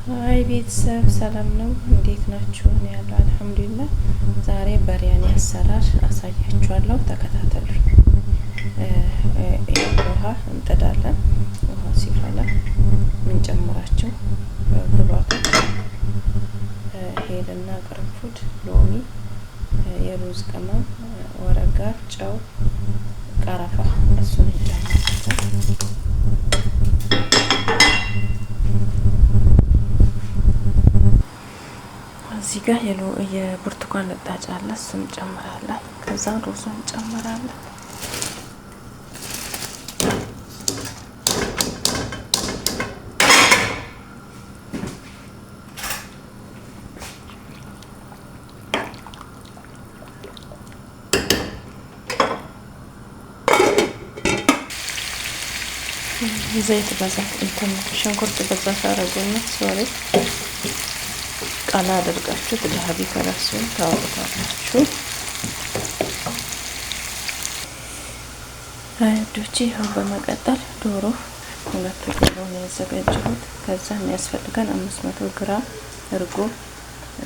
ሃይ ቤተሰብ ሰላም ነው፣ እንዴት ናችሁ? እኔ ያለው አልሐምዱሊላህ። ዛሬ በሪያኒ አሰራር አሳያችኋለሁ፣ ተከታተሉ። ውሃ እንጥዳለን። ውሃ ሲፈላ ምንጨምራቸው ግብአቶች ሄልና ቅርንፉድ፣ ሎሚ፣ የሩዝ ቅመም፣ ወረጋር፣ ጨው፣ ቀረፋ እሱን እንጨምራለን። እዚህ ጋር የብርቱካን ልጣጭ አለ፣ እሱን እንጨምራለን። ከዛ ሩዙን እንጨምራለን። ዘይት በዛ ሽንኩርት በዛ ታረጉና ሶሪ ቃላ አድርጋችሁ ዳሃቢ ከራሱን ታወጣላችሁ። አይዶቼ ይኸው በመቀጠል ዶሮ ሁለት ዶሮ ነው ያዘጋጀሁት። ከዛ የሚያስፈልገን 500 ግራም እርጎ፣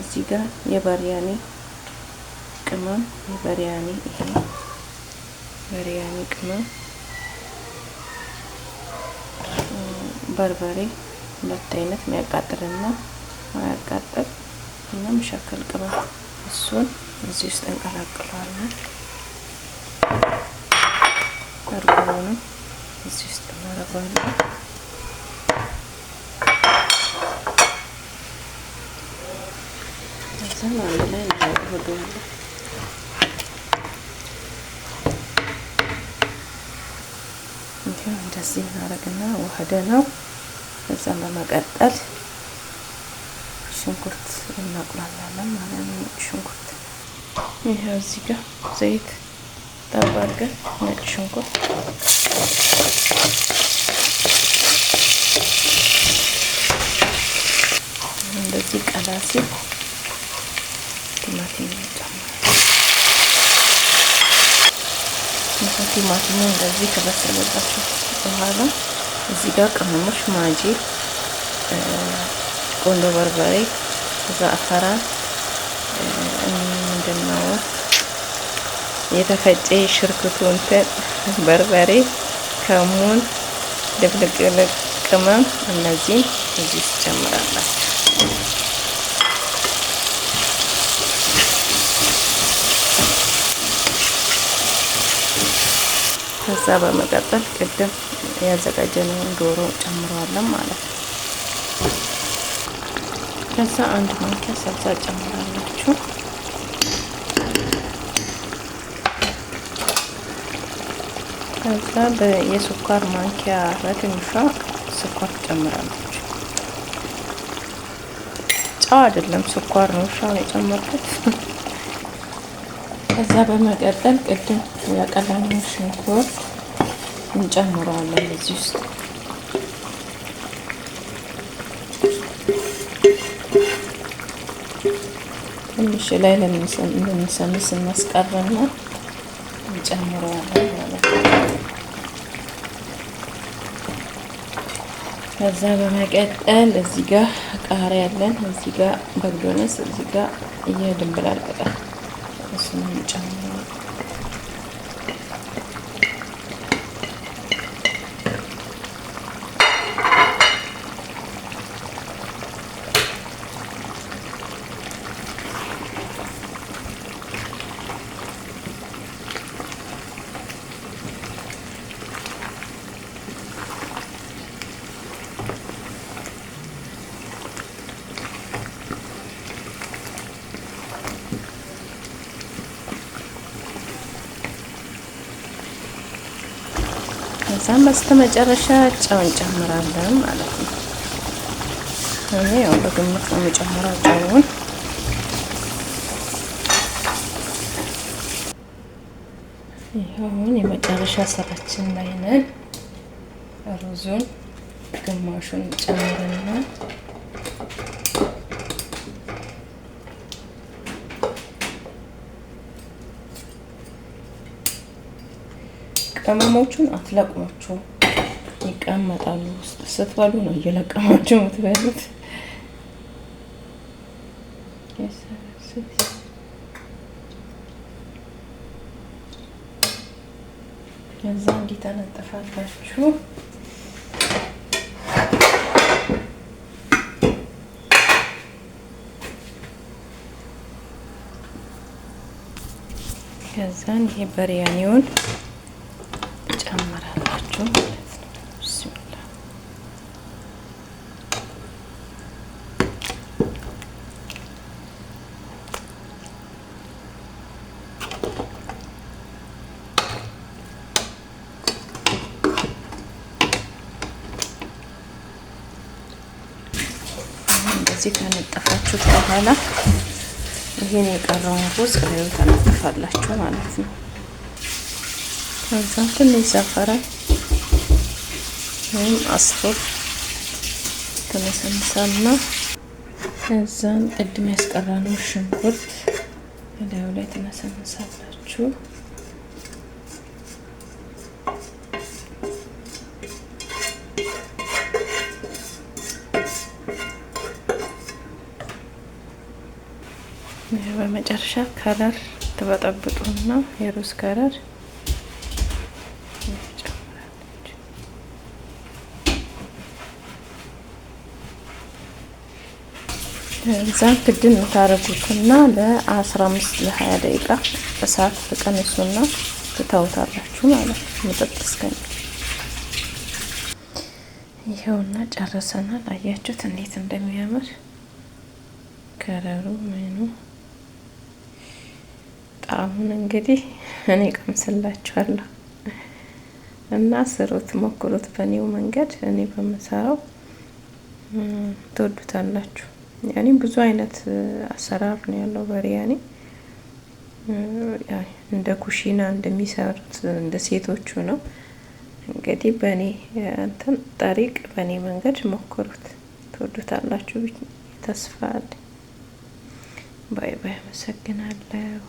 እዚህ ጋር የበሪያኒ ቅመም፣ የበሪያኒ ቅመም፣ በርበሬ ሁለት አይነት የሚያቃጥልና ማያቃጥል እና መሸከል ቅመም፣ እሱን እዚህ ውስጥ እንቀላቅለዋለን። እርጎውንም እዚህ ውስጥ እናደርጋለን። ከዛም አንድ ላይ እናደርገዋለን። ይሄው እንደዚህ እናደርግና ዋህደ ነው። ከዛም በመቀጠል ሽንኩርት እናቁላላለን ማለት ነው። ሽንኩርት ይሄው እዚህ ጋር ዘይት ጠብ አድርገን ነጭ ሽንኩርት እንደዚህ ቀላ ሲል ቲማቲም እንጨምራለን። ቲማቲሙ እንደዚህ ከበሰለባችሁ በኋላ እዚህ ጋር ቅመሞች ማጂ፣ ቆንጆ በርበሬ፣ ዛዕፈራን፣ ምንድነው የተፈጨ ሽርክቱ እንትን በርበሬ፣ ከሙን፣ ድብልቅ ቅመም እነዚህን እዚህ ትጨምራላችሁ። ከዛ በመቀጠል ቅድም ያዘጋጀነውን ዶሮ ጨምረዋለን ማለት ነው። ከዛ አንድ ማንኪያ ሰልሳ ጨምራላችሁ። ከዛ የስኳር ማንኪያ በትንሿ ስኳር ጨምራላችሁ። ጨው አይደለም ስኳር ነው ሻውን የጨመርኩት። ከዛ በመቀጠል ቅድም ያቀላነው ሽንኩርት እንጨምረዋለን እዚህ ውስጥ። ትንሽ ላይ ለምንሰንስ እናስቀርና እንጨምረዋለን ማለት ነው። ከዛ በመቀጠል እዚህ ጋር ቃሪያ ያለን፣ እዚህ ጋር በግዶነስ፣ እዚህ ጋር የድንብላል ቅጠል እሱን እንጨምረዋለን። ከዛም በስተመጨረሻ ጨው እንጨምራለን ማለት ነው። እኔ ያው በግምት ነው የምጨምረው ጨውን። ይሄውን የመጨረሻ ስራችን ላይ ነን። ሩዙን ግማሹን ጨምርና ቅመሞቹን አትለቅሟቸው፣ ይቀመጣሉ ውስጥ ስትበሉ ነው እየለቀማችሁ የምትበሉት። ከዛ እንዲህ ታነጥፋላችሁ። ከዛን ይሄ በሪያኒውን ጨምራላችሁ ማለት ነው። ቢስሚላህ እንደዚህ ካነጠፋችሁት በኋላ ይሄን የቀረውን ሩዝ ላይ ታነጥፋላችሁ ማለት ነው። ከዛ ትንሽ ዘፈራን ወይም አስፎር ተነሰንሳና ከዛን ቅድም ያስቀራነው ሽንኩርት ላዩ ላይ ተነሰንሳላችሁ። በመጨረሻ ከለር ተበጠብጡና የሩዝ ከለር ጨምራለች። እዛ ክድን ታረጉትና ለ15 ለ20 ደቂቃ እሳት ተቀንሱና ትተውታላችሁ ማለት ነው። መጠጥ እስከኝ ይሄውና ጨርሰናል። አያችሁት እንዴት እንደሚያምር ከለሩ ምኑ። ጣዕሙን እንግዲህ እኔ ቀምስላችኋለሁ እና ስሩት፣ ሞክሩት በኔው መንገድ እኔ በመሰራው ትወዱታላችሁ። ያኔ ብዙ አይነት አሰራር ነው ያለው በሪያኒ። እንደ ኩሺና እንደሚሰሩት እንደ ሴቶቹ ነው። እንግዲህ በኔ እንትን ጠሪቅ በኔ መንገድ ሞክሩት፣ ትወዱታላችሁ ተስፋ አለኝ። ባይ ባይ። አመሰግናለሁ።